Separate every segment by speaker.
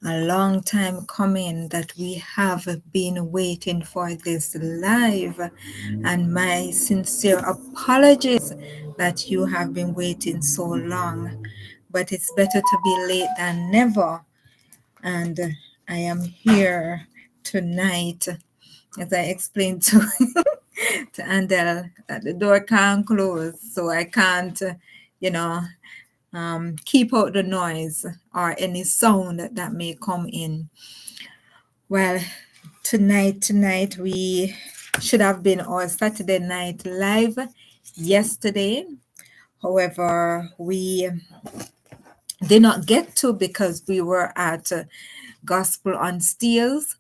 Speaker 1: a long time coming that we have been waiting for this live, and my sincere apologies that you have been waiting so long, but it's better to be late than never. And I am here tonight, as I explained to to Andel, that the door can't close, so I can't, you know, keep out the noise or any sound that may come in. Well, tonight we should have been our Saturday night live yesterday. However, we did not get to because we were at Gospel on Steels.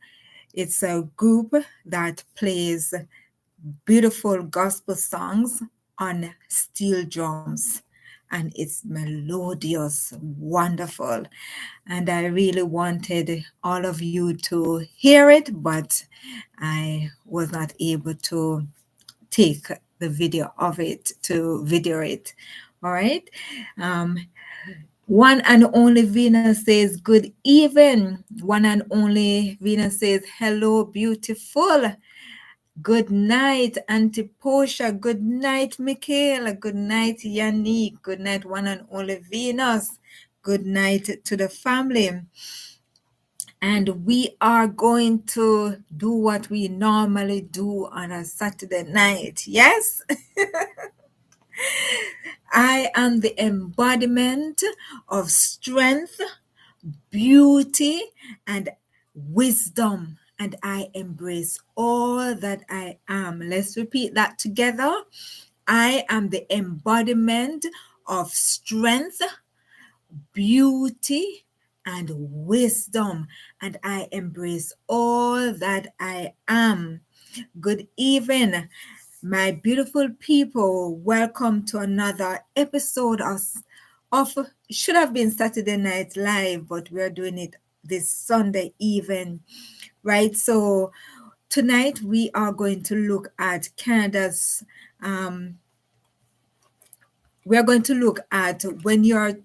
Speaker 1: It's a group that plays beautiful gospel songs on steel drums, and it's melodious, wonderful. And I really wanted all of you to hear it, but I was not able to take the video of it to video it. All right. Um, One and only Venus says, good evening. One and only Venus says, hello, beautiful. Good night, Auntie Posha. Good night, Michaela. Good night, Yannick. Good night, one and only Venus. Good night to the family. And we are going to do what we normally do on a Saturday night. Yes? I am the embodiment of strength, beauty, and wisdom. And I embrace all that I am. Let's repeat that together. I am the embodiment of strength, beauty, and wisdom. And I embrace all that I am. Good evening, my beautiful people. Welcome to another episode of should have been Saturday Night Live, but we're doing it this Sunday evening, right? So tonight we are going to look at Canada's we're going to look at when you're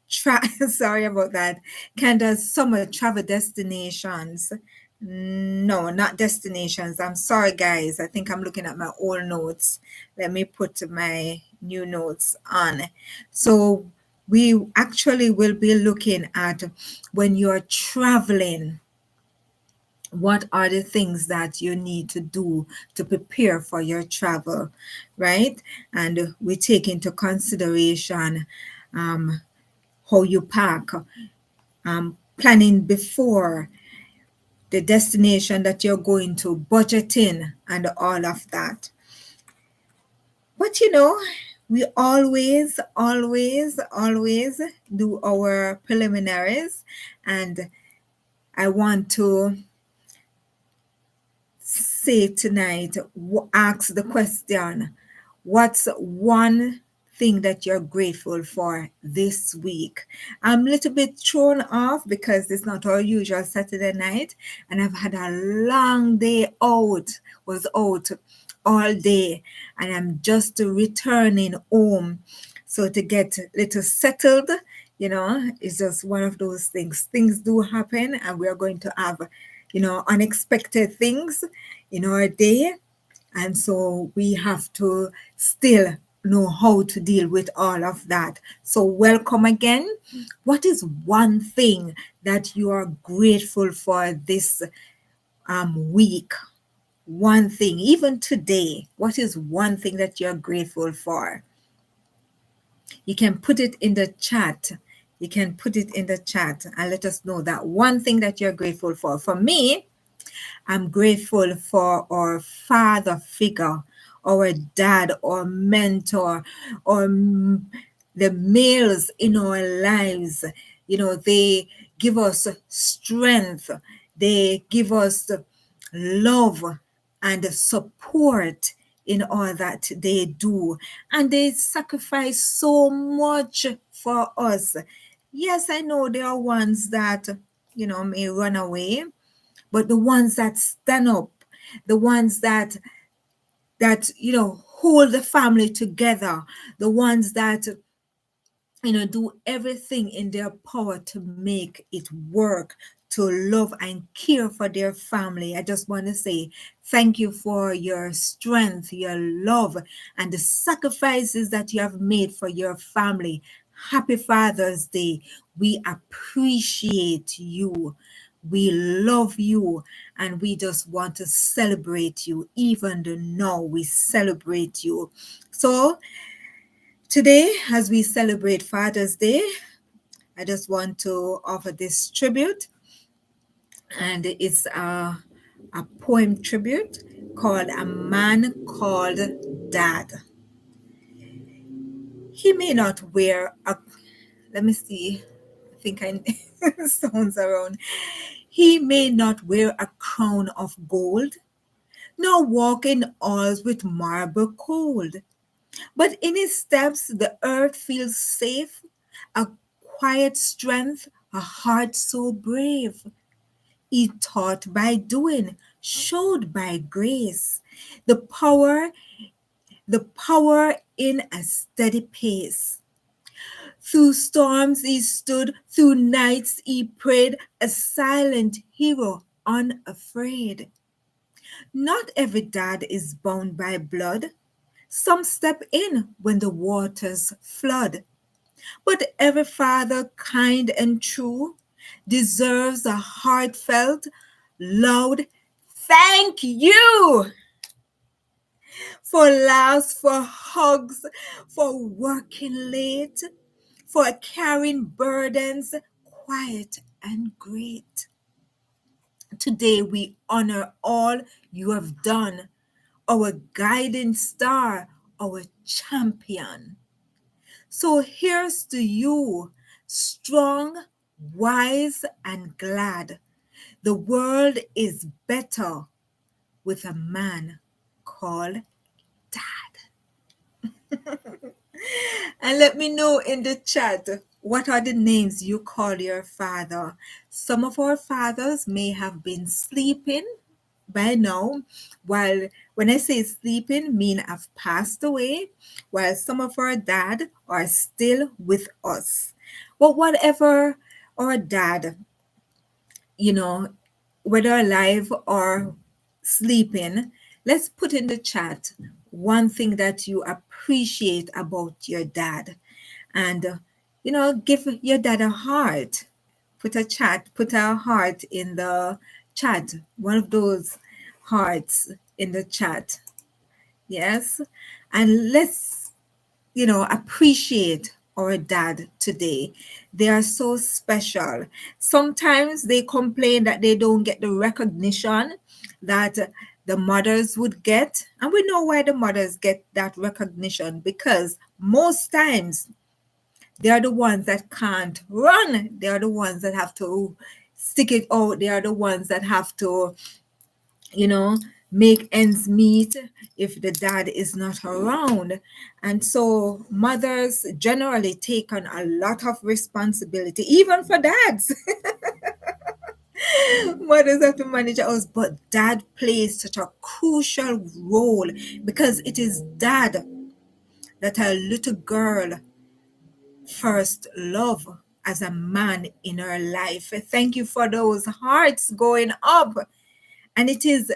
Speaker 1: sorry about that, Canada's summer travel destinations. No, not destinations. I'm sorry, guys. I think I'm looking at my old notes. Let me put my new notes on. So we actually will be looking at when you're traveling, what are the things that you need to do to prepare for your travel, right? And we take into consideration how you pack, planning before the destination that you're going to, budgeting, and all of that. But we always do our preliminaries, and I want to say tonight, ask the question, what's one thing that you're grateful for this week? I'm a little bit thrown off because it's not our usual Saturday night, and I've had a long day out, was out all day, and I'm just returning home. So to get a little settled, it's just one of those things. Things do happen, and we're going to have, unexpected things in our day. And so we have to still know how to deal with all of that. So welcome again. What is one thing that you are grateful for this week? One thing, even today, what is one thing that you're grateful for? You can put it in the chat. You can put it in the chat and let us know that one thing that you're grateful for. For me, I'm grateful for our father figure, our dad, our mentor, or the males in our lives. They give us strength. They give us love and support in all that they do. And they sacrifice so much for us. Yes, I know there are ones that, may run away, but the ones that stand up, the ones that hold the family together, the ones that do everything in their power to make it work, to love and care for their family. I just want to say thank you for your strength, your love, and the sacrifices that you have made for your family. Happy Father's Day. We appreciate you. We love you, and we just want to celebrate you. Even though now we celebrate you. So today, as we celebrate Father's Day, I just want to offer this tribute, and it's a poem tribute called A Man Called Dad. He may not wear a, let me see, I think I sounds around. He may not wear a crown of gold, nor walk in halls with marble cold. But in his steps, the earth feels safe, a quiet strength, a heart so brave. He taught by doing, showed by grace, the power, the power in a steady pace. Through storms he stood, through nights he prayed, a silent hero, unafraid. Not every dad is bound by blood. Some step in when the waters flood. But every father, kind and true, deserves a heartfelt, loud thank you for laughs, for hugs, for working late, for carrying burdens quiet and great. Today we honor all you have done, our guiding star, our champion. So here's to you, strong, wise, and glad. The world is better with a man called Dad. And let me know in the chat, what are the names you call your father? Some of our fathers may have been sleeping by now, while when I say sleeping, mean have passed away, while some of our dad are still with us. But whatever our dad, you know, whether alive or sleeping, let's put in the chat one thing that you appreciate about your dad. And, give your dad a heart. Put a heart in the chat, one of those hearts in the chat. Yes. And let's appreciate our dad today. They are so special. Sometimes they complain that they don't get the recognition that the mothers would get. And we know why the mothers get that recognition, because most times they are the ones that can't run. They are the ones that have to stick it out. They are the ones that have to, you know, make ends meet if the dad is not around. And so mothers generally take on a lot of responsibility, even for dads. Mothers have to manage a house, but dad plays such a crucial role, because it is dad that a little girl first love as a man in her life. Thank you for those hearts going up. And it is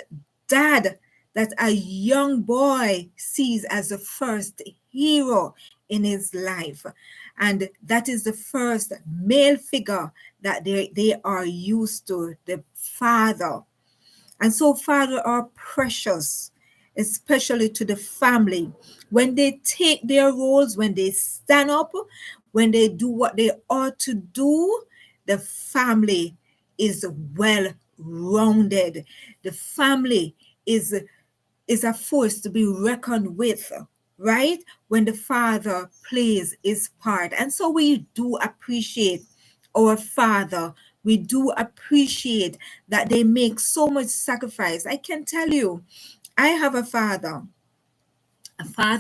Speaker 1: dad that a young boy sees as the first hero in his life. And that is the first male figure that they are used to, the father. And so, Father, are precious, especially to the family. When they take their roles, when they stand up, when they do what they ought to do, the family is well rounded. The family is a force to be reckoned with, right? When the father plays his part. And so we do appreciate our father. We do appreciate that they make so much sacrifice. I can tell you, I have a father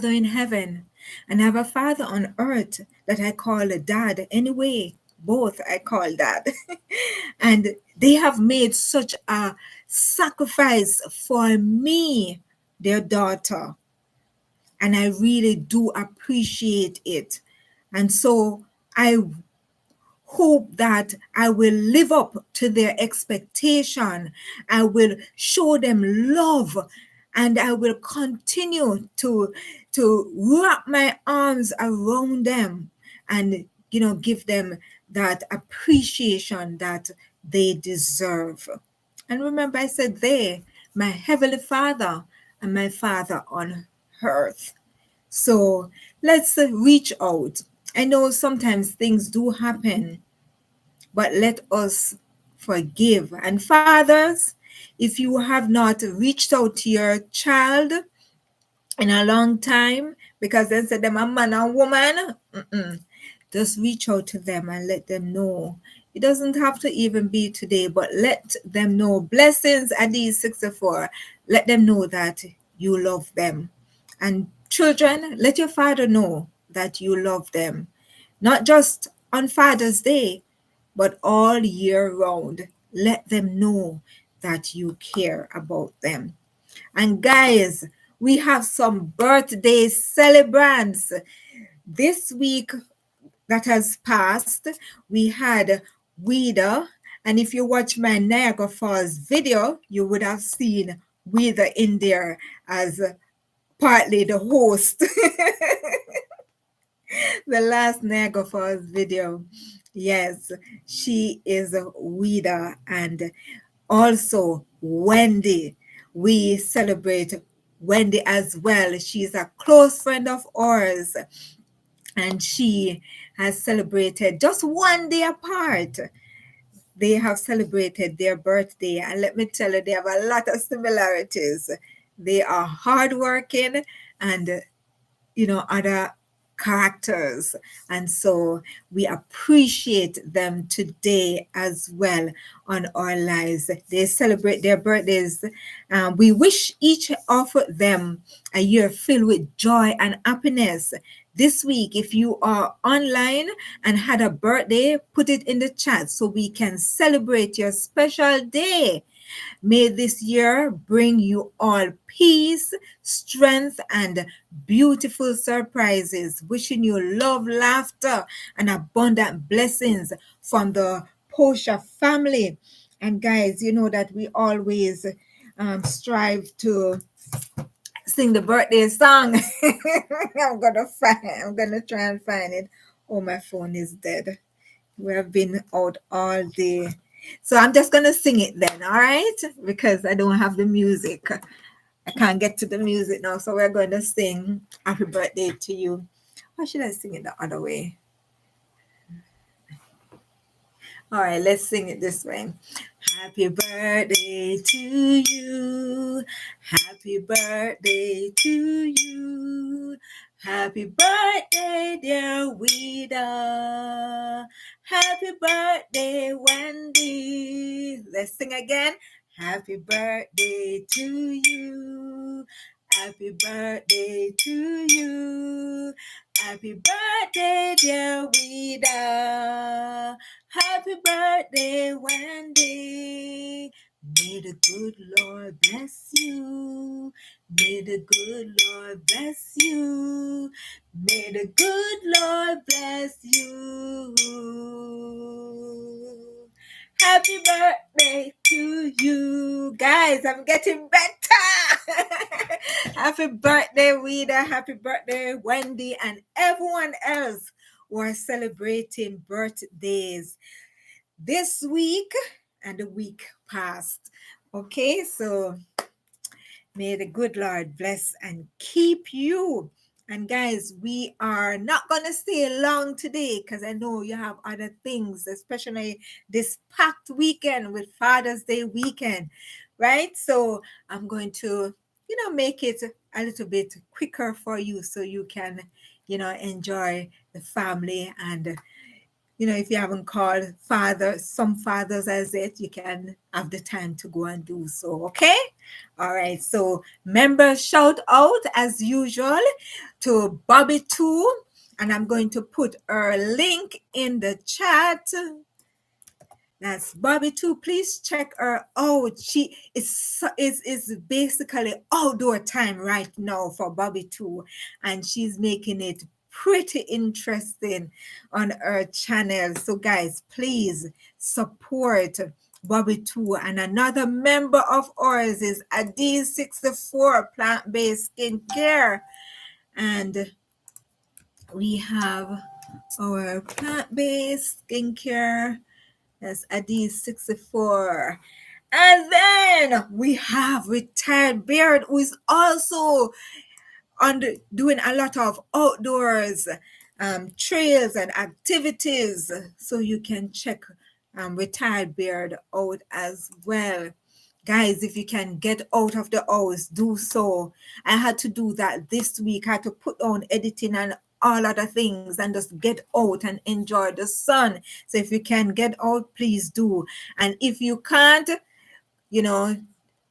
Speaker 1: in heaven, and I have a father on earth that I call a dad. Anyway, both I call dad. And they have made such a sacrifice for me, their daughter. And I really do appreciate it. And so I hope that I will live up to their expectation. I will show them love, and I will continue to wrap my arms around them and give them that appreciation that they deserve. And remember, I said they, my heavenly Father and my Father on earth. So let's reach out. I know sometimes things do happen, but let us forgive. And fathers, if you have not reached out to your child in a long time, because they said them a man and woman, just reach out to them and let them know. It doesn't have to even be today, but let them know. Blessings at these 64. Let them know that you love them. And children, let your father know that you love them. Not just on Father's Day, but all year round. Let them know that you care about them. And guys, we have some birthday celebrants. This week that has passed, we had Weeda. And if you watch my Niagara Falls video, you would have seen Weeda in there as partly the host. The last Niagara Falls video. Yes, she is Weeda. And also Wendy. We celebrate Wendy as well. She's a close friend of ours, and she has celebrated just one day apart. They have celebrated their birthday, and let me tell you, they have a lot of similarities. They are hardworking and other characters. And so we appreciate them today as well on our lives. They celebrate their birthdays. We wish each of them a year filled with joy and happiness. This week, if you are online and had a birthday, put it in the chat so we can celebrate your special day. May this year bring you all peace, strength, and beautiful surprises. Wishing you love, laughter, and abundant blessings from the Posha family. And guys, you know that we always strive to sing the birthday song. I'm gonna try and find it. Oh, my phone is dead. We have been out all day. So I'm just going to sing it then, all right? Because I don't have the music. I can't get to the music now. So we're going to sing Happy Birthday to You. Or should I sing it the other way? All right, let's sing it this way. Happy birthday to you. Happy birthday to you. Happy birthday, dear Wida. Happy birthday, Wendy. Let's sing again. Happy birthday to you. Happy birthday to you. Happy birthday, dear Wida. Happy birthday, Wendy. May the good Lord bless you. May the good Lord bless you. May the good Lord bless you. Happy birthday to you. Guys, I'm getting better. Happy birthday, Rita. Happy birthday, Wendy, and everyone else who are celebrating birthdays this week and the week past. Okay, so may the good Lord bless and keep you. And guys, we are not going to stay long today because I know you have other things, especially this packed weekend with Father's Day weekend, right? So I'm going to, make it a little bit quicker for you so you can, enjoy the family. And if you haven't called some fathers as it, you can have the time to go and do so. Okay. All right. So members shout out as usual to Bobby too. And I'm going to put her link in the chat. That's Bobby too. Please check her out. She is basically outdoor time right now for Bobby too, and she's making it pretty interesting on our channel. So guys, please support Bobby too. And another member of ours is Adi64 Plant-Based Skincare. And we have our plant-based skincare. That's Adi64. And then we have Retired Beard, who is also doing a lot of outdoors trails and activities. So you can check Retired Beard out as well. Guys, if you can get out of the house, do so. I had to do that this week. I had to put on editing and all other things and just get out and enjoy the sun. So if you can get out, please do. And if you can't, you know,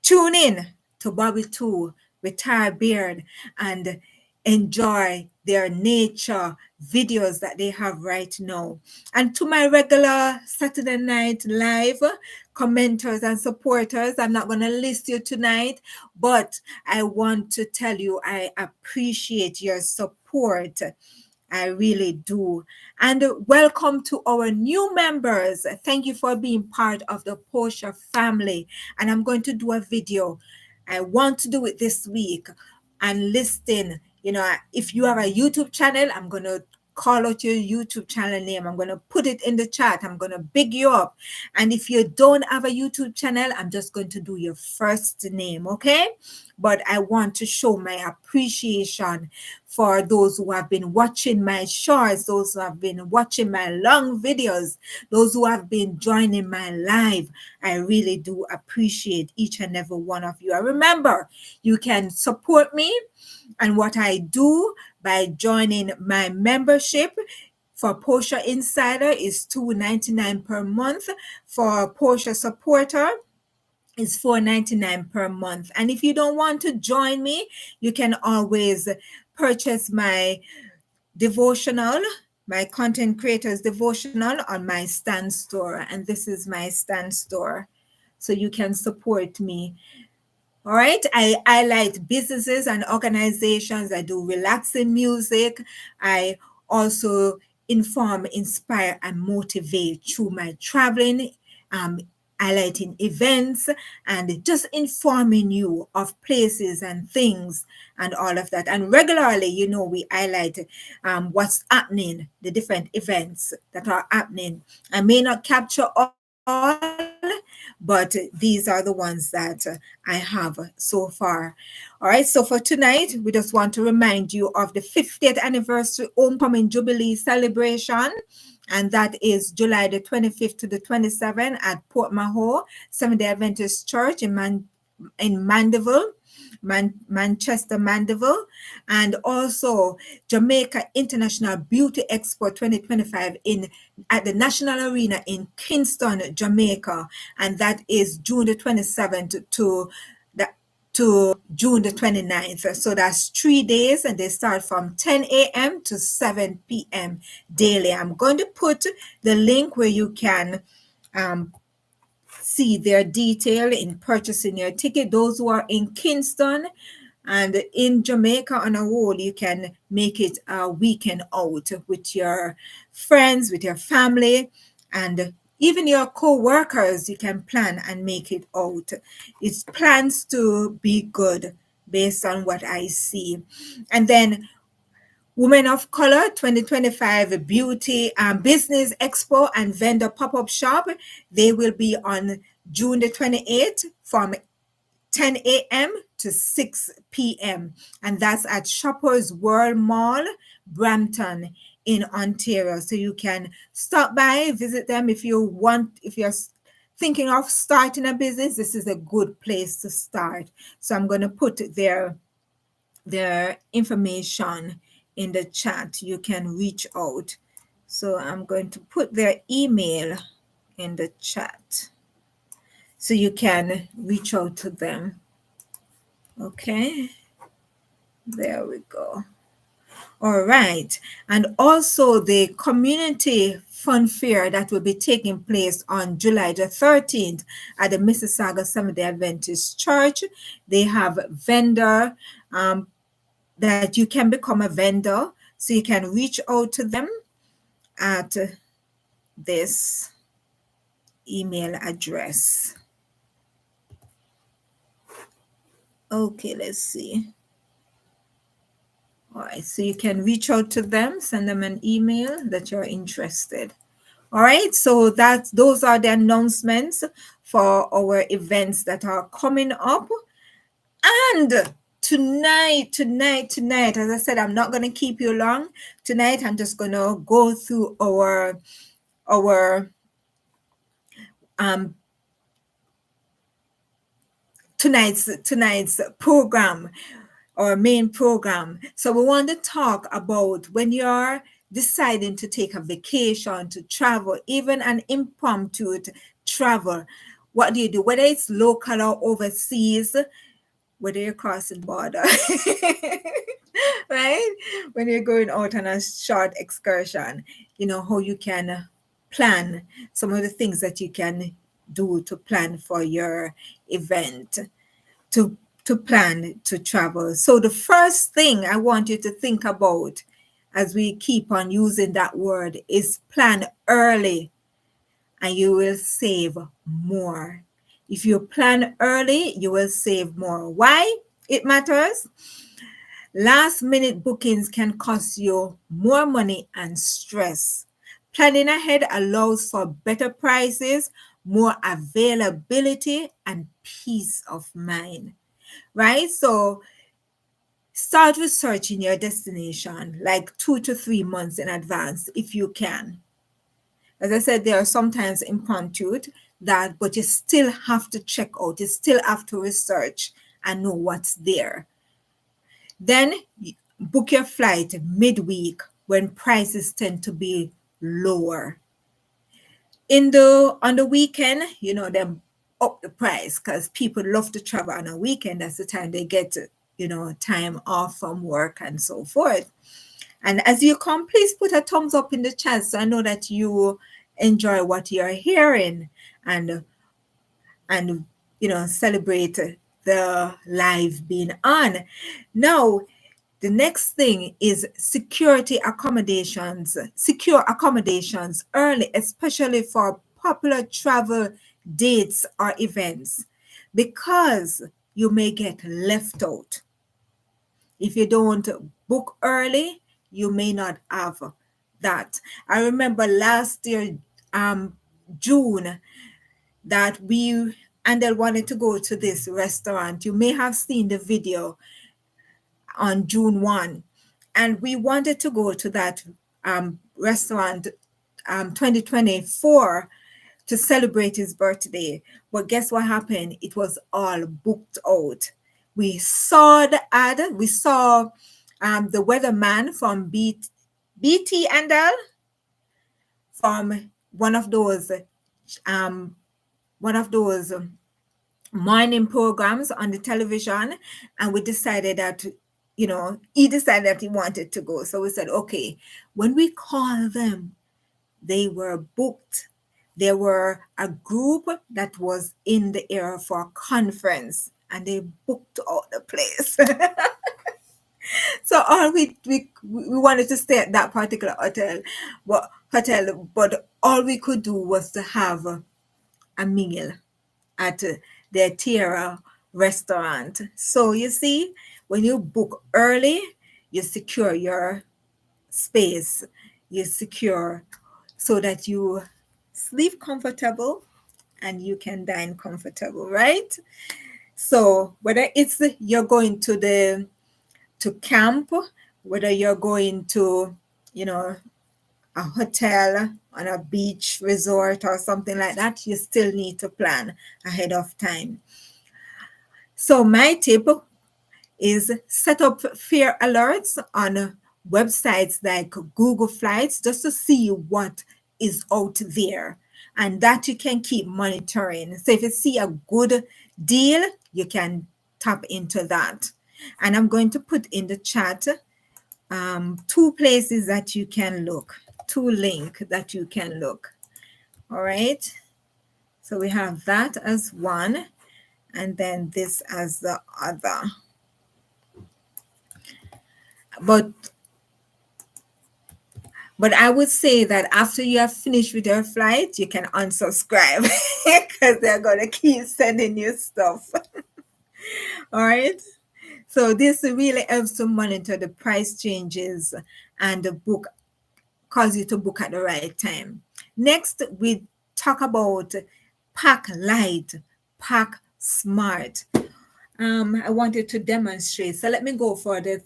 Speaker 1: tune in to Bobby 2, Retired Beard, and enjoy their nature videos that they have right now. And to my regular Saturday Night Live commenters and supporters, I'm not going to list you tonight, but I want to tell you I appreciate your support. I really do. And welcome to our new members. Thank you for being part of the Posha family. And I'm going to do a video. I want to do it this week and listing, if you have a YouTube channel, I'm going to call out your YouTube channel name. I'm going to put it in the chat. I'm going to big you up. And if you don't have a YouTube channel, I'm just going to do your first name, okay? But I want to show my appreciation for those who have been watching my shorts, those who have been watching my long videos, those who have been joining my live. I really do appreciate each and every one of you. And remember, you can support me and what I do by joining my membership. For Posha Insider is $2.99 per month. For Posha Supporter is $4.99 per month. And if you don't want to join me, you can always purchase my devotional, my content creators devotional on my Stan store. And this is my Stan store. So you can support me. All right. I highlight businesses and organizations. I do relaxing music. I also inform, inspire, and motivate through my traveling, highlighting events, and just informing you of places and things and all of that. And regularly, we highlight what's happening, the different events that are happening. I may not capture all, but these are the ones that I have so far. All right, so for tonight, we just want to remind you of the 50th anniversary Homecoming Jubilee celebration, and that is July the 25th to the 27th at Port Mahon Seventh-day Adventist Church in Mandeville. Manchester, Mandeville, and also Jamaica International Beauty Expo 2025 at the National Arena in Kingston, Jamaica, and that is June the 27th to June the 29th. So that's 3 days, and they start from 10 a.m. to 7 p.m. daily. I'm going to put the link where you can see their detail in purchasing your ticket. Those who are in Kingston and in Jamaica on a whole, you can make it a weekend out with your friends, with your family, and even your co-workers. You can plan and make it out. It plans to be good based on what I see. And then Women of Color 2025 Beauty Business Expo and Vendor Pop-Up Shop. They will be on June the 28th from 10 a.m. to 6 p.m. And that's at Shoppers World Mall, Brampton in Ontario. So you can stop by, visit them if you're thinking of starting a business. This is a good place to start. So I'm going to put their information in the chat. You can reach out. So I'm going to put their email in the chat so you can reach out to them. Okay, there we go. All right. And also the community fun fair that will be taking place on July the 13th at the Mississauga Seventh-day Adventist Church. They have vendor that you can become a vendor. So you can reach out to them at this email address. Okay, let's see. All right, so you can reach out to them, send them an email that you're interested. All right, so those are the announcements for our events that are coming up. And tonight, as I said, I'm not going to keep you long. Tonight, I'm just going to go through our tonight's program, our main program. So we want to talk about when you're deciding to take a vacation, to travel, even an impromptu travel. What do you do? Whether it's local or overseas, whether you're crossing border, right? When you're going out on a short excursion, you know how you can plan some of the things that you can do to plan for your event, to plan to travel. So the first thing I want you to think about as we keep on using that word is plan early, and you will save more. If you plan early, you will save more. Why it matters? Last minute bookings can cost you more money and stress. Planning ahead allows for better prices, more availability, and peace of mind, right? So start researching your destination like 2 to 3 months in advance if you can. As I said, there are sometimes impromptu that, but you still have to check out, you still have to research and know what's there. Then book your flight midweek when prices tend to be lower. On the weekend, them up the price because people love to travel on a weekend. That's the time they get, time off from work and so forth. And as you come, please put a thumbs up in the chat so I know that you enjoy what you're hearing, and celebrate the live being on. Now, the next thing is secure accommodations early, especially for popular travel dates or events, because you may get left out. If you don't book early, you may not have that. I remember last year, June, that we and they wanted to go to this restaurant. You may have seen the video on June 1. And we wanted to go to that restaurant 2024 to celebrate his birthday. But guess what happened? It was all booked out. We saw the ad. We saw the weatherman from BT and L, from one of those morning programs on the television, and we decided that he decided that he wanted to go. So we said, okay. When we called them, they were booked. There were a group that was in the area for a conference, and they booked out the place. So all we wanted to stay at that particular but all we could do was to have a meal at the Tierra restaurant. So you see, when you book early, you secure your space, you secure so that you sleep comfortable and you can dine comfortable, right? So whether it's you're going to camp, whether you're going to, a hotel on a beach resort or something like that, you still need to plan ahead of time. So my tip is set up fare alerts on websites like Google Flights just to see what is out there, and that you can keep monitoring. So if you see a good deal, you can tap into that. And I'm going to put in the chat 2 places that you can look, 2 links that you can look. All right. So we have that as one, and then this as the other. But But I would say that after you have finished with your flight, you can unsubscribe because they're going to keep sending you stuff. All right. So this really helps to monitor the price changes and the book, cause you to book at the right time. Next, we talk about pack light, pack smart. I wanted to demonstrate. So let me go for the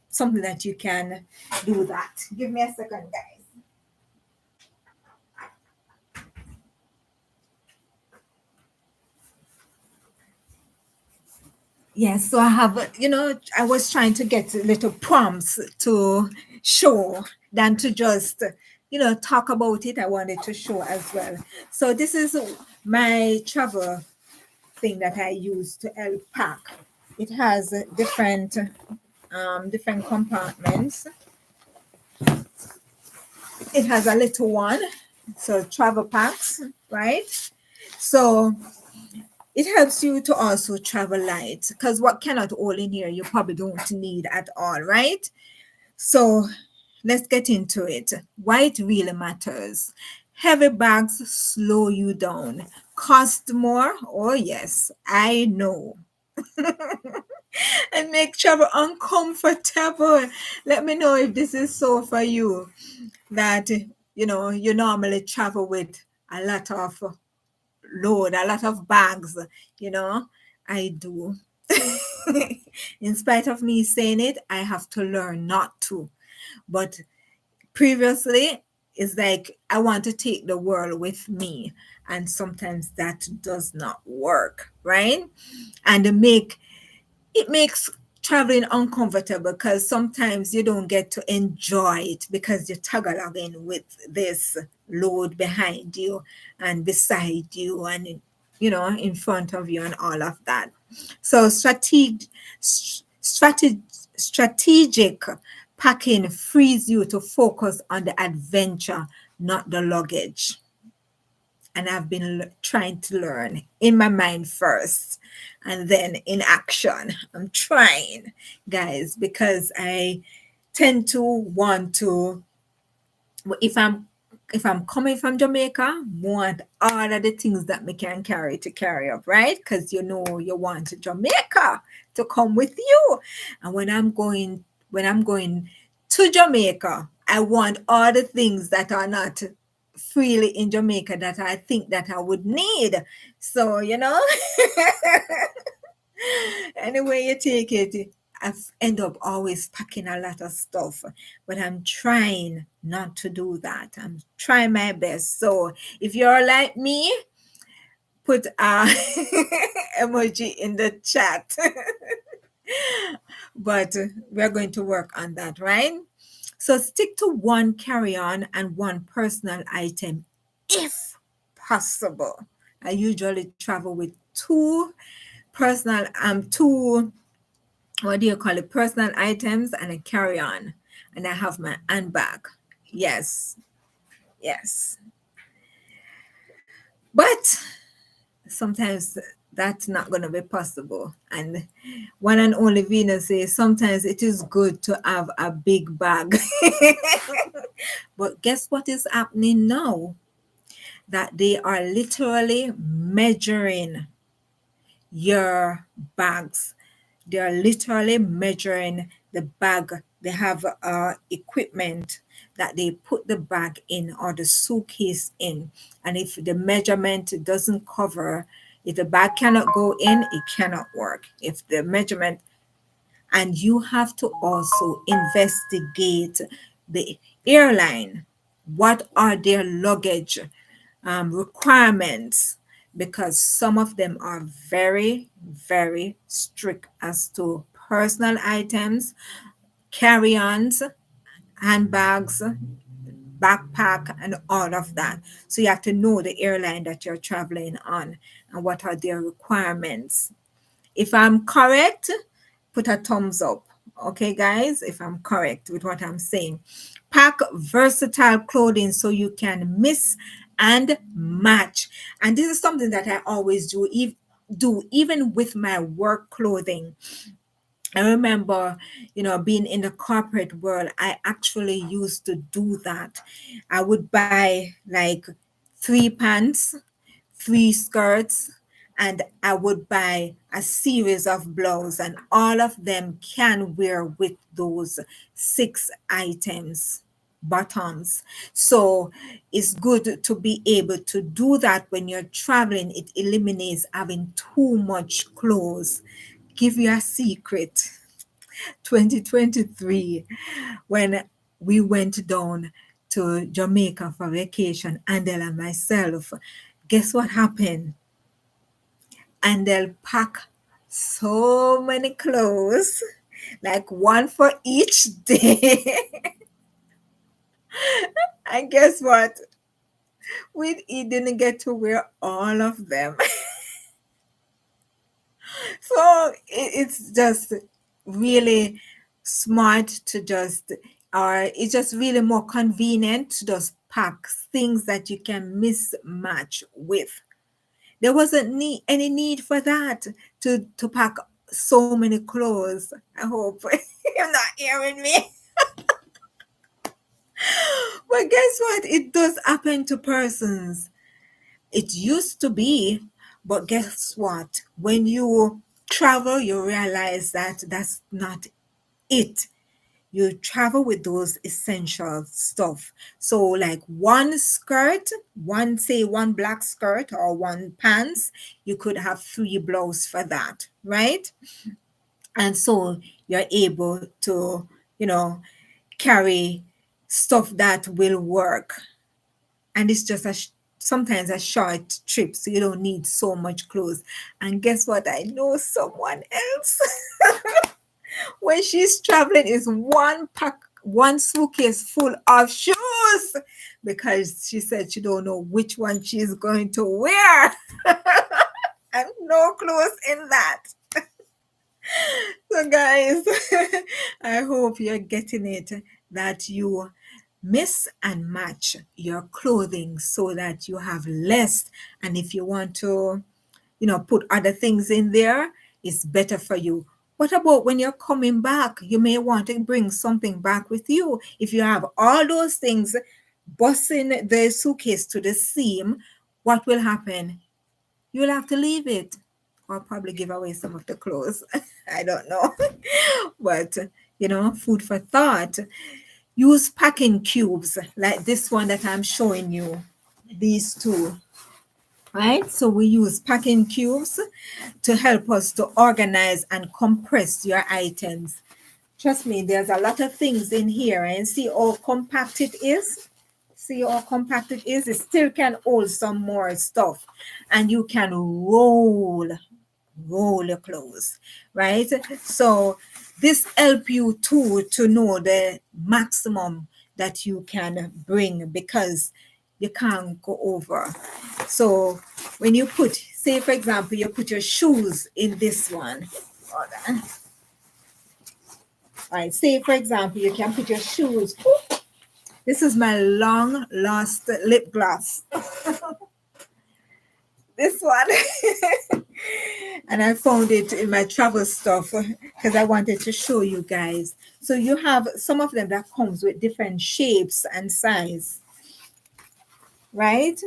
Speaker 1: something that you can do that. Give me a second, guys. Yes, so I have, I was trying to get little prompts to show than to just, talk about it. I wanted to show as well. So this is my travel thing that I use to help pack. It has different compartments. It has a little one, so travel packs, right? So it helps you to also travel light because what cannot hold in here, you probably don't need at all, right? So let's get into it. Why it really matters. Heavy bags slow you down. Cost more? Oh, yes, I know. And make travel uncomfortable. Let me know if this is so for you, that you normally travel with a lot of a lot of bags, you know. I do. In spite of me saying it, I have to learn not to. But previously, it's like I want to take the world with me, and sometimes that does not work, right? And it makes traveling uncomfortable because sometimes you don't get to enjoy it because you're tag along with this load behind you and beside you and in front of you and all of that. So strategic packing frees you to focus on the adventure, not the luggage. And I've been trying to learn in my mind first and then in action. I'm trying, guys, because I tend to want to, if I'm coming from Jamaica, want all of the things that me can carry to carry up, right? Because you want Jamaica to come with you. And when I'm going to Jamaica, I want all the things that are not freely in Jamaica that I think that I would need. So, anyway you take it, I end up always packing a lot of stuff, but I'm trying not to do that. I'm trying my best. So if you're like me, put a emoji in the chat. But we're going to work on that, right? So stick to one carry-on and one personal item if possible. I usually travel with two, what do you call it, personal items and a carry-on, and I have my handbag. Yes, yes. But sometimes that's not going to be possible. And one and only Venus says sometimes it is good to have a big bag. But guess what is happening now? That they are literally measuring your bags. They are literally measuring the bag. They have equipment that they put the bag in or the suitcase in. And if the measurement doesn't cover, if the bag cannot go in, it cannot work. If the measurement, and you have to also investigate the airline. What are their luggage requirements? Because some of them are very, very strict as to personal items, carry ons, handbags, backpack, and all of that. So you have to know the airline that you're traveling on and what are their requirements. If I'm correct, put a thumbs up. Okay, guys, if I'm correct with what I'm saying. Pack versatile clothing so you can mix and match. And this is something that I always do even with my work clothing. I remember, being in the corporate world, I actually used to do that. I would buy like three pants, three skirts, and I would buy a series of blouses, and all of them can wear with those six items bottoms. So it's good to be able to do that when you're traveling. It eliminates having too much clothes. Give you a secret. 2023, when we went down to Jamaica for vacation, Andel and myself, guess what happened? And they'll pack so many clothes, like one for each day. And guess what? We didn't get to wear all of them. So it's just really smart to just, or it's just really more convenient to just pack things that you can mismatch with. There wasn't any need for that, to pack so many clothes. I hope you're not hearing me. But guess what? It does happen to persons. It used to be, but guess what? When you travel, you realize that that's not it. You travel with those essential stuff. So, like one skirt, one black skirt or one pants, you could have three blouses for that, right? And so you're able to, you know, carry stuff that will work. And it's just sometimes a short trip, so you don't need so much clothes. And guess what? I know someone else. When she's traveling, is one suitcase full of shoes, because she said she don't know which one she's going to wear. And no clothes in that. So guys, I hope you're getting it, that you mix and match your clothing so that you have less. And if you want to, put other things in there, it's better for you. What about when you're coming back? You may want to bring something back with you. If you have all those things, busting the suitcase to the seam, what will happen? You'll have to leave it, or probably give away some of the clothes. I don't know. But, food for thought. Use packing cubes like this one that I'm showing you. These two. Right? So we use packing cubes to help us to organize and compress your items. Trust me, there's a lot of things in here, and see how compact it is. See how compact it is. It still can hold some more stuff, and you can roll your clothes, right? So this help you too to know the maximum that you can bring, because you can't go over. So when you put, say for example, you put your shoes in this one. Hold on. All right, say for example, you can put your shoes. This is my long lost lip gloss. This one. And I found it in my travel stuff because I wanted to show you guys. So you have some of them that comes with different shapes and size, right?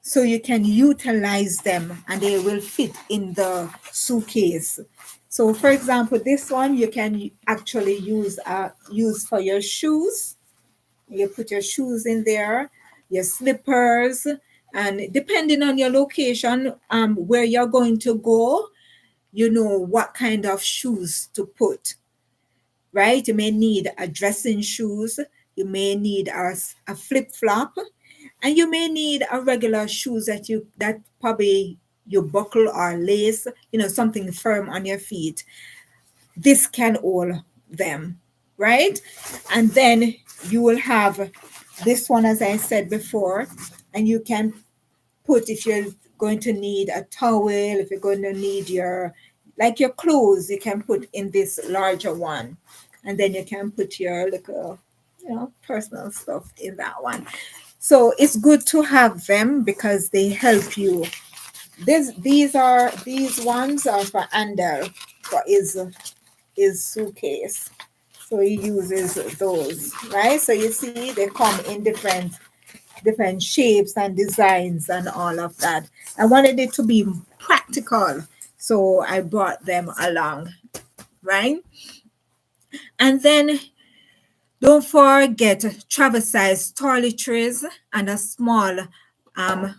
Speaker 1: So you can utilize them and they will fit in the suitcase. So for example, this one you can actually use for your shoes. You put your shoes in there, your slippers, and depending on your location, where you're going to go, you know what kind of shoes to put, right? You may need a dressing shoes, you may need a flip-flop, and you may need a regular shoes that probably you buckle or lace, something firm on your feet. This can hold them, right? And then you will have this one, as I said before, and you can put, if you're going to need a towel, if you're going to need your clothes, you can put in this larger one. And then you can put your little, personal stuff in that one. So it's good to have them because they help you. These ones are for Andel, for his his suitcase. So he uses those, right? So you see they come in different shapes and designs and all of that. I wanted it to be practical, so I brought them along, right? And then don't forget travel size toiletries and a small um,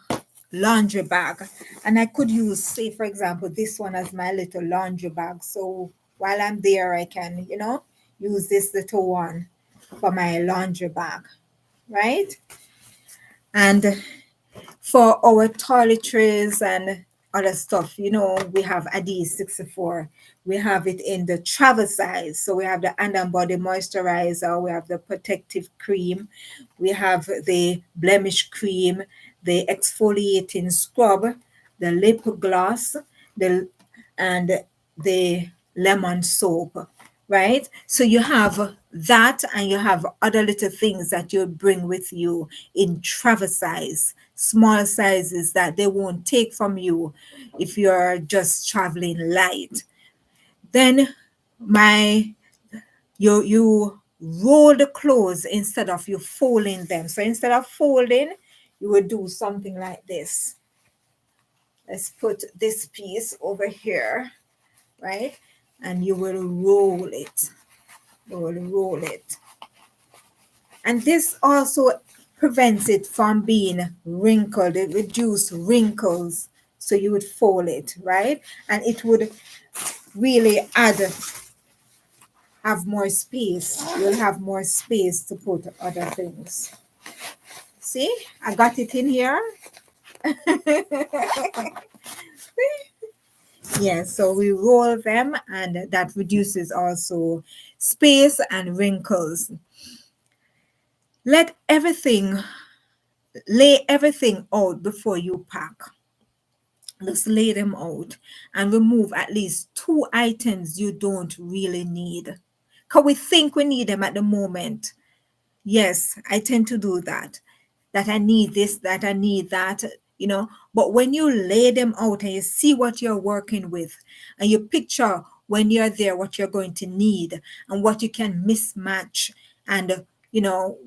Speaker 1: laundry bag. And I could use, say, for example, this one as my little laundry bag. So while I'm there, I can, use this little one for my laundry bag, right? And for our toiletries and other stuff, we have Adidas 64. We have it in the travel size. So we have the hand and body moisturizer, we have the protective cream, we have the blemish cream, the exfoliating scrub, the lip gloss, the and the lemon soap, right? So you have that, and you have other little things that you bring with you in travel size, small sizes that they won't take from you if you're just traveling light. Then my you roll the clothes instead of you folding them. So instead of folding, you would do something like this. Let's put this piece over here, right? And you will roll it. You will roll it. And this also prevents it from being wrinkled. It reduces wrinkles. So you would fold it, right? And it would really have more space. You'll have more space to put other things. See, I got it in here. Yeah, so we roll them, and that reduces also space and wrinkles. Let everything, lay everything out before you pack. Just lay them out and remove at least 2 items you don't really need. Because we think we need them at the moment. Yes, I tend to do that. That I need this, that I need that, But when you lay them out and you see what you're working with, and you picture when you're there what you're going to need and what you can mismatch, and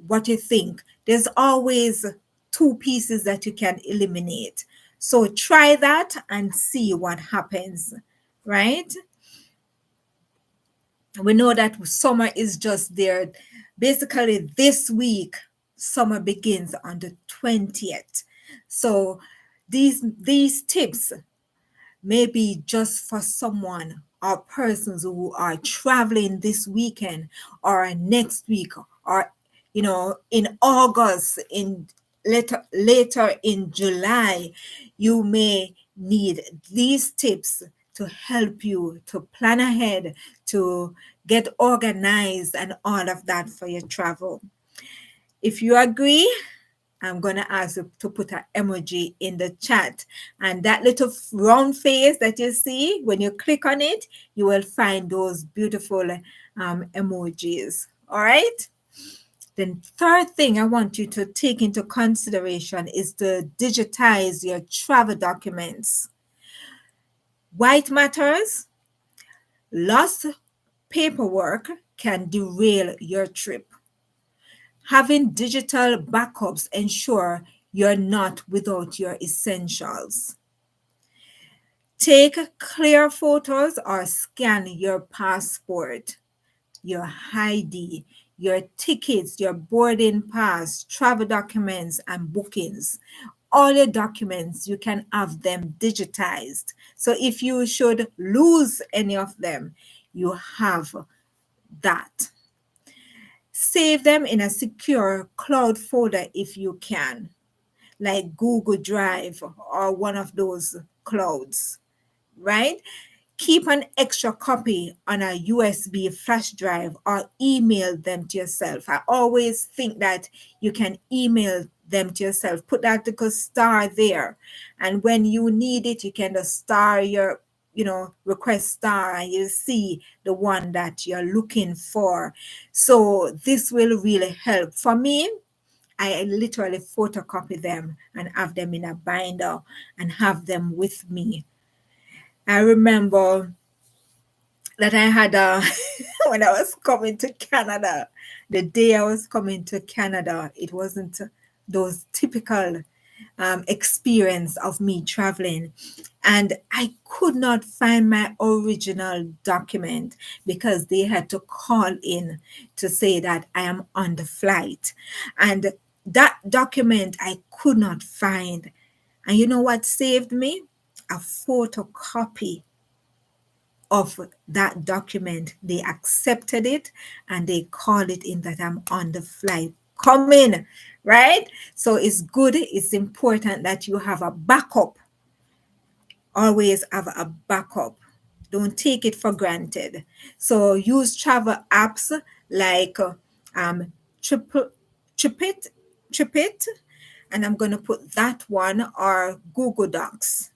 Speaker 1: what you think, there's always two pieces that you can eliminate. So try that and see what happens, right? We know that summer is just there. Basically, this week, summer begins on the 20th. So these tips may be just for someone or persons who are traveling this weekend or next week, or in August, in later in July. You may need these tips to help you to plan ahead, to get organized and all of that for your travel. If you agree, I'm going to ask you to put an emoji in the chat. And that little round face that you see, when you click on it, you will find those beautiful emojis. All right? The third thing I want you to take into consideration is to digitize your travel documents. White matters, lost paperwork can derail your trip. Having digital backups ensure you're not without your essentials. Take clear photos or scan your passport, your ID, your tickets, your boarding pass, travel documents, and bookings. All your documents, you can have them digitized. So if you should lose any of them, you have that. Save them in a secure cloud folder if you can, like Google Drive or one of those clouds, right? Keep an extra copy on a USB flash drive or email them to yourself. I always think that you can email them to yourself. Put that little star there. And when you need it, you can just star your, request star, and you see the one that you're looking for. So this will really help. For me, I literally photocopy them and have them in a binder and have them with me. I remember that I had when I was coming to Canada. The day I was coming to Canada, it wasn't those typical experience of me traveling. And I could not find my original document because they had to call in to say that I am on the flight. And that document I could not find. And you know what saved me? A photocopy of that document. They accepted it and they called it in that I'm on the flight coming, right? So it's good, it's important that you have a backup. Always have a backup. Don't take it for granted. So use travel apps like Triple, Tripit, Tripit, and I'm going to put that one, or Google Docs,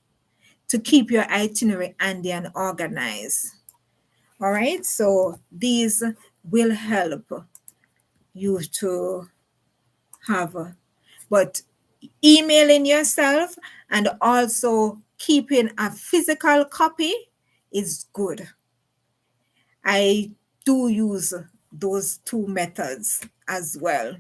Speaker 1: to keep your itinerary handy and organized. All right, so these will help you to have, but emailing yourself and also keeping a physical copy is good. I do use those two methods as well.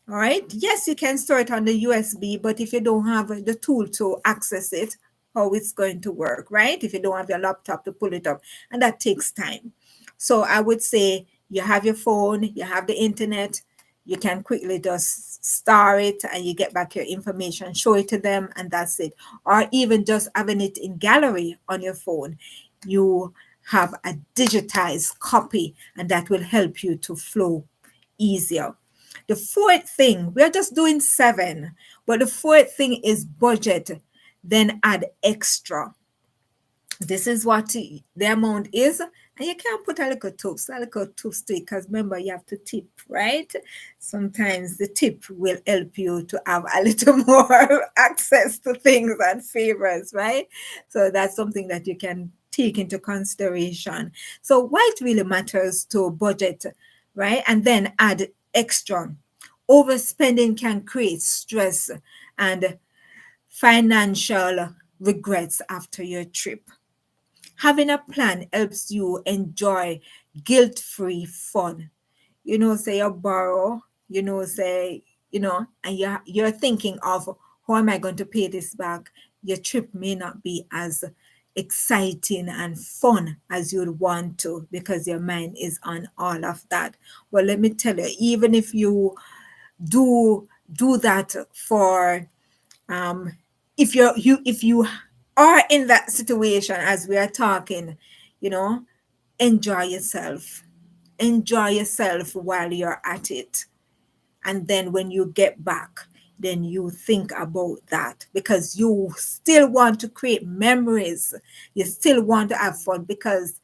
Speaker 1: All right. Yes, you can store it on the USB, but if you don't have the tool to access it, how it's going to work, right? If you don't have your laptop to pull it up, and that takes time. So I would say you have your phone, you have the internet, you can quickly just star it and you get back your information, show it to them, and that's it. Or even just having it in gallery on your phone, you have a digitized copy, and that will help you to flow easier. The fourth thing, we're just doing seven, but the fourth thing is budget, then add extra. This is what the amount is, and you can put a little tips to it, because remember, you have to tip, right? Sometimes the tip will help you to have a little more access to things and favors, right? So that's something that you can take into consideration. So why it really matters to budget, right? And then add extra. Overspending can create stress and financial regrets after your trip. Having a plan helps you enjoy guilt-free fun. Say you borrow, say, and you're thinking of, how am I going to pay this back? Your trip may not be as exciting and fun as you'd want to, because your mind is on all of that. Well, let me tell you, even if you do that for, um if you are in that situation as we are talking, you know enjoy yourself. Enjoy yourself while you're at it, and then when you get back, then you think about that, because you still want to create memories. You still want to have fun, because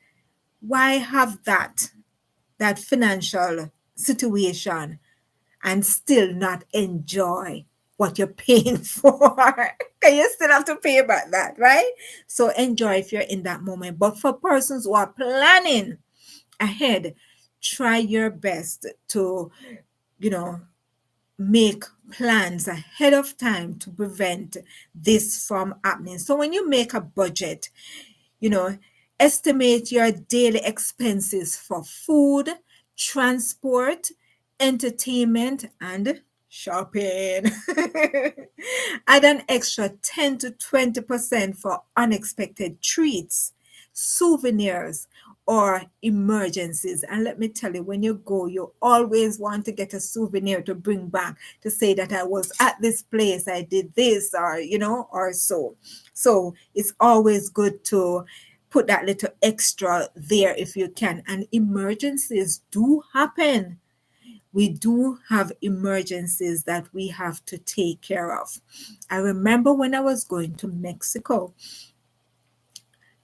Speaker 1: why have that financial situation and still not enjoy what you're paying for? Because you still have to pay about that, right? So enjoy if you're in that moment. But for persons who are planning ahead, try your best to, you know, make plans ahead of time to prevent this from happening. So when you make a budget, you know, estimate your daily expenses for food, transport, entertainment, and shopping. Add an extra 10 to 20% for unexpected treats, souvenirs, or emergencies. And let me tell you, when you go, you always want to get a souvenir to bring back, to say that I was at this place, I did this, or, or so. So it's always good to put that little extra there if you can. And emergencies do happen. We do have emergencies that we have to take care of. I remember when I was going to Mexico,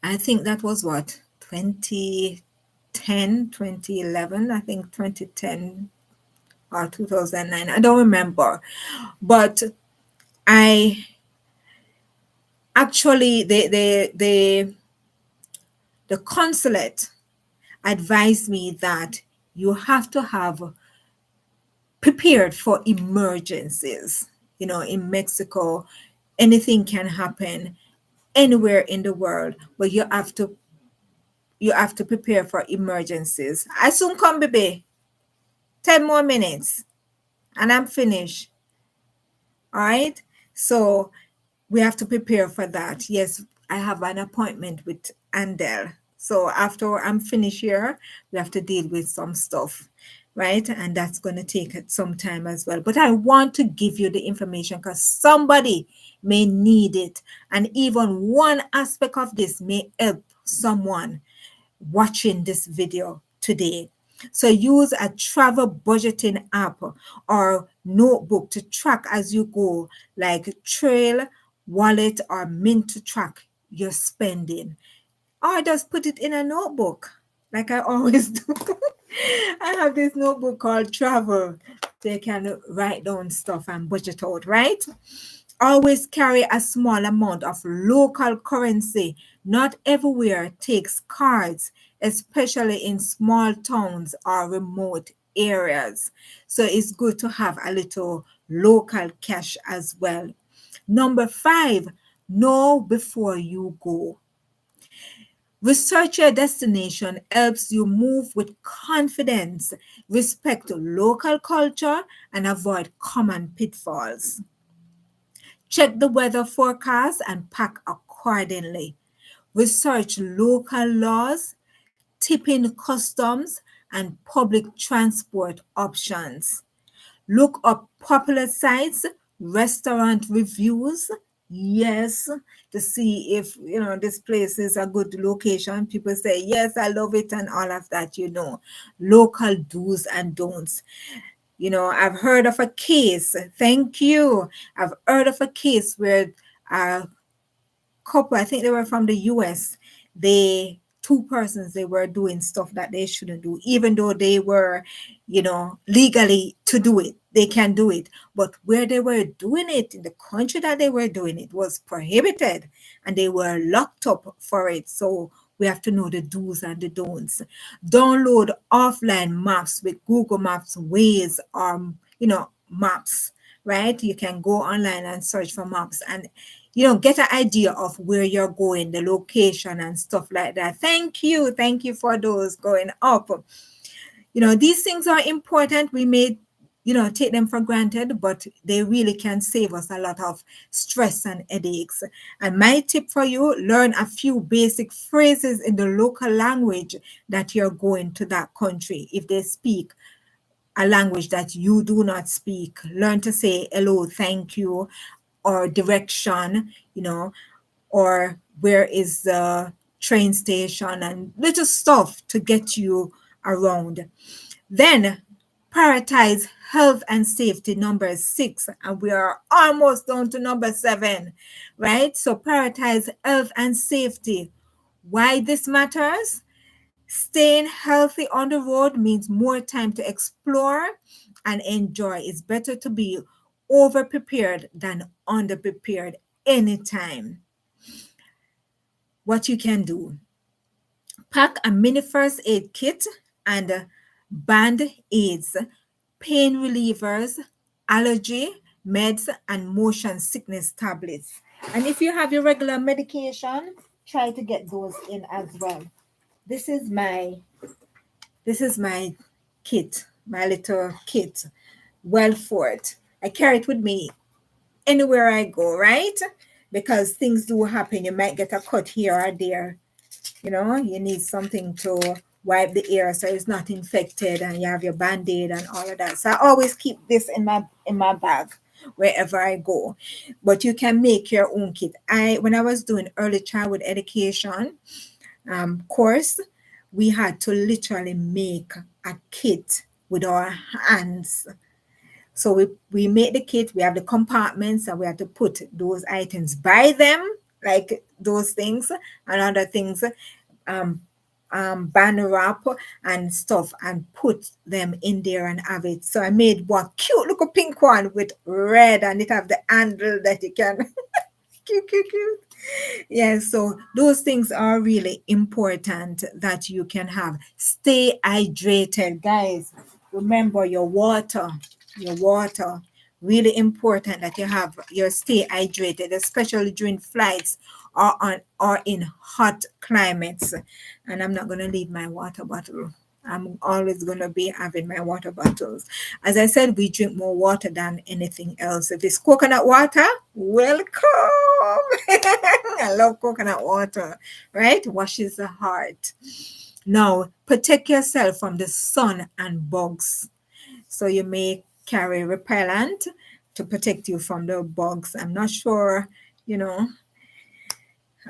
Speaker 1: I think that was what, 2010, 2011, I think 2010 or 2009. I don't remember. But I actually, the consulate advised me that you have to have prepared for emergencies. In Mexico, anything can happen anywhere in the world, but you have to you have to prepare for emergencies. I soon come, baby. 10 more minutes and I'm finished. All right. So we have to prepare for that. Yes, I have an appointment with Andel. So after I'm finished here, we have to deal with some stuff, right? And that's going to take some time as well. But I want to give you the information because somebody may need it. And even one aspect of this may help someone watching this video today. So use a travel budgeting app or notebook to track as you go, like Trail, Wallet, or Mint to track your spending. Or just put it in a notebook, like I always do. I have this notebook called Travel. So you can write down stuff and budget out, right? Always carry a small amount of local currency. Not everywhere takes cards, especially in small towns or remote areas. So it's good to have a little local cash as well. Number 5, know before you go. Research your destination helps you move with confidence, respect local culture, and avoid common pitfalls. Check the weather forecast and pack accordingly. Research local laws, tipping customs, and public transport options. Look up popular sites, restaurant reviews. Yes, to see if this place is a good location. People say, yes, I love it, and all of that. Local do's and don'ts. I've heard of a case. Thank you. I've heard of a case where a couple, I think they were from the US, two persons, they were doing stuff that they shouldn't do, even though they were, legally to do it. They can do it. But where they were doing it, in the country that they were doing it, was prohibited and they were locked up for it. So we have to know the do's and the don'ts. Download offline maps with Google Maps, Waze, or, maps, right? You can go online and search for maps and get an idea of where you're going, the location and stuff like that. Thank you. Thank you for those going up. These things are important. We may, take them for granted, but they really can save us a lot of stress and headaches. And my tip for you, learn a few basic phrases in the local language that you're going to that country. If they speak a language that you do not speak, learn to say hello, thank you, or direction, or where is the train station, and little stuff to get you around. Then prioritize health and safety, number 6, and we are almost down to number 7, right? So prioritize health and safety. Why this matters? Staying healthy on the road means more time to explore and enjoy. It's better to be over prepared than under prepared anytime. What you can do: pack a mini first aid kit and band aids, pain relievers, allergy meds, and motion sickness tablets. And if you have your regular medication, try to get those in as well. This is my kit, my little kit. Well for it. I carry it with me anywhere I go, right? Because things do happen. You might get a cut here or there. You need something to wipe the ear so it's not infected, and you have your band-aid and all of that. So I always keep this in my bag wherever I go. But you can make your own kit. When I was doing early childhood education course, we had to literally make a kit with our hands. So we make the kit, we have the compartments, and we have to put those items by them, like those things and other things, banner wrap and stuff, and put them in there and have it. So I made one cute little pink one with red, and it have the handle that you can cute. Yeah, so those things are really important that you can have. Stay hydrated, guys. Remember your water, Really important that you have your stay hydrated, especially during flights or in hot climates. And I'm not going to leave my water bottle. I'm always going to be having my water bottles. As I said, we drink more water than anything else. If it's coconut water, welcome. I love coconut water, right? Washes the heart. Now, protect yourself from the sun and bugs. So you may carry repellent to protect you from the bugs. I'm not sure, you know,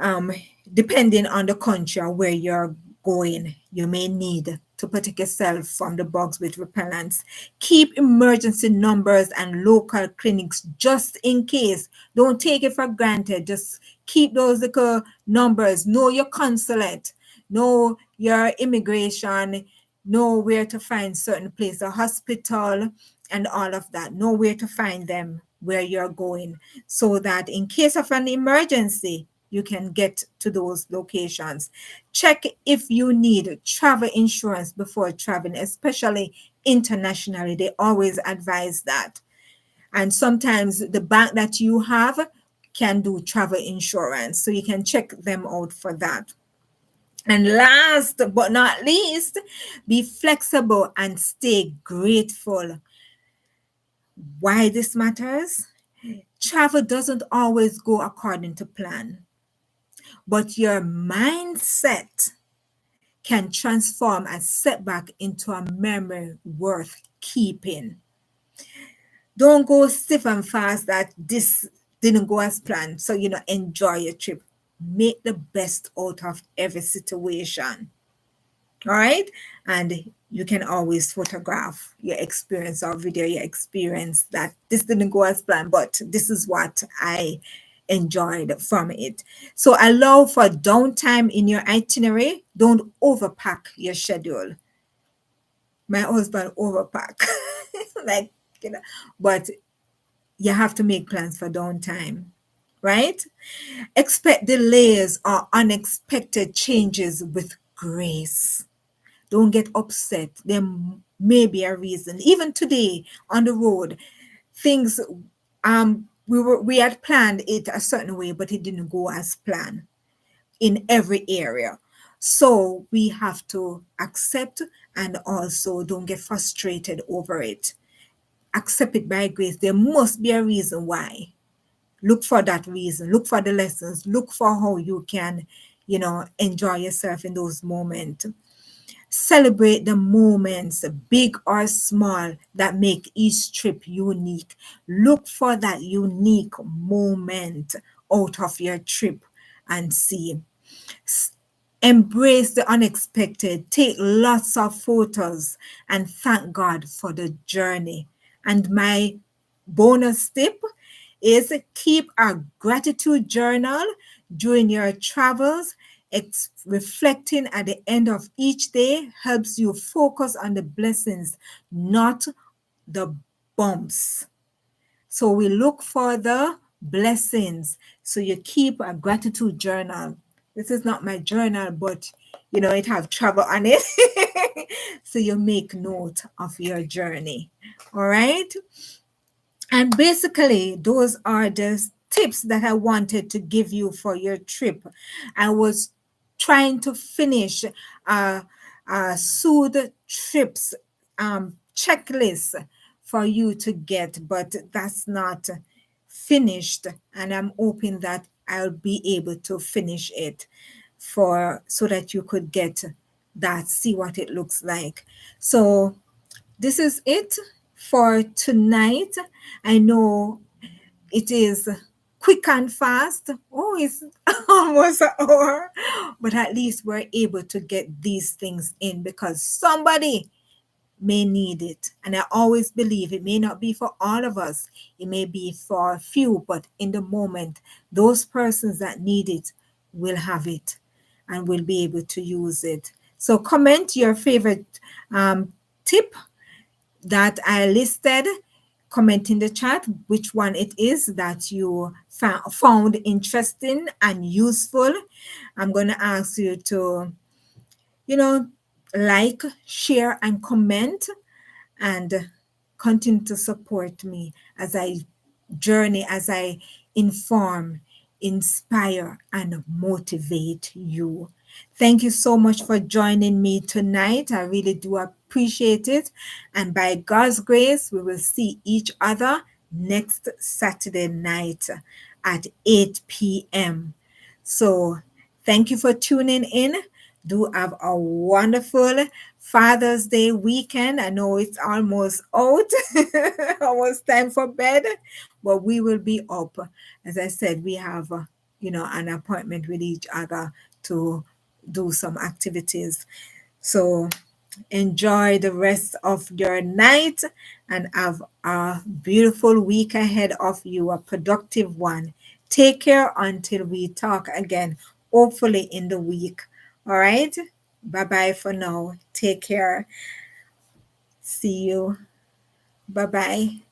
Speaker 1: um, depending on the country or where you're going, you may need to protect yourself from the bugs with repellents. Keep emergency numbers and local clinics just in case. Don't take it for granted. Just keep those little numbers. Know your consulate. Know your immigration. Know where to find certain places, a hospital, and all of that. Know where to find them where you're going so that in case of an emergency, you can get to those locations. Check if you need travel insurance before traveling, especially internationally. They always advise that. And sometimes the bank that you have can do travel insurance. So you can check them out for that. And last but not least, be flexible and stay grateful. Why this matters? Travel doesn't always go according to plan, but your mindset can transform a setback into a memory worth keeping. Don't go stiff and fast that this didn't go as planned. So, enjoy your trip. Make the best out of every situation. All right. And you can always photograph your experience or video your experience that this didn't go as planned, but this is what I enjoyed from it. So allow for downtime in your itinerary. Don't overpack your schedule. My husband overpack. like, you know, but you have to make plans for downtime, right? Expect delays or unexpected changes with grace. Don't get upset. There may be a reason. Even today on the road, things we had planned it a certain way, but it didn't go as planned in every area. So we have to accept and also don't get frustrated over it. Accept it by grace. There must be a reason why. Look for that reason. Look for the lessons. Look for how you can, enjoy yourself in those moments. Celebrate the moments, big or small, that make each trip unique. Look for that unique moment out of your trip and see. Embrace the unexpected. Take lots of photos and thank God for the journey. And my bonus tip is keep a gratitude journal during your travels. Reflecting at the end of each day helps you focus on the blessings, not the bumps. So we look for the blessings. So you keep a gratitude journal. This is not my journal, but it have travel on it. So you make note of your journey. All right. And basically, those are the tips that I wanted to give you for your trip. I was trying to finish a Soothe Trips checklist for you to get, but that's not finished. And I'm hoping that I'll be able to finish it so that you could get that, see what it looks like. So this is it for tonight. I know it is quick and fast. Oh, it's almost an hour, but at least we're able to get these things in because somebody may need it. And I always believe it may not be for all of us, it may be for a few, but in the moment, those persons that need it will have it and will be able to use it. So comment your favorite tip that I listed. Comment in the chat which one it is that you found interesting and useful. I'm going to ask you to, like, share, and comment, and continue to support me as I journey, as I inform, inspire, and motivate you. Thank you so much for joining me tonight. I really do appreciate it. And by God's grace, we will see each other next Saturday night at 8 p.m. So thank you for tuning in. Do have a wonderful Father's Day weekend. I know it's almost out, almost time for bed, but we will be up. As I said, we have, an appointment with each other to do some activities. So enjoy the rest of your night and have a beautiful week ahead of you, a productive one. Take care until we talk again, hopefully in the week. All right? Bye bye for now. Take care. See you. Bye bye.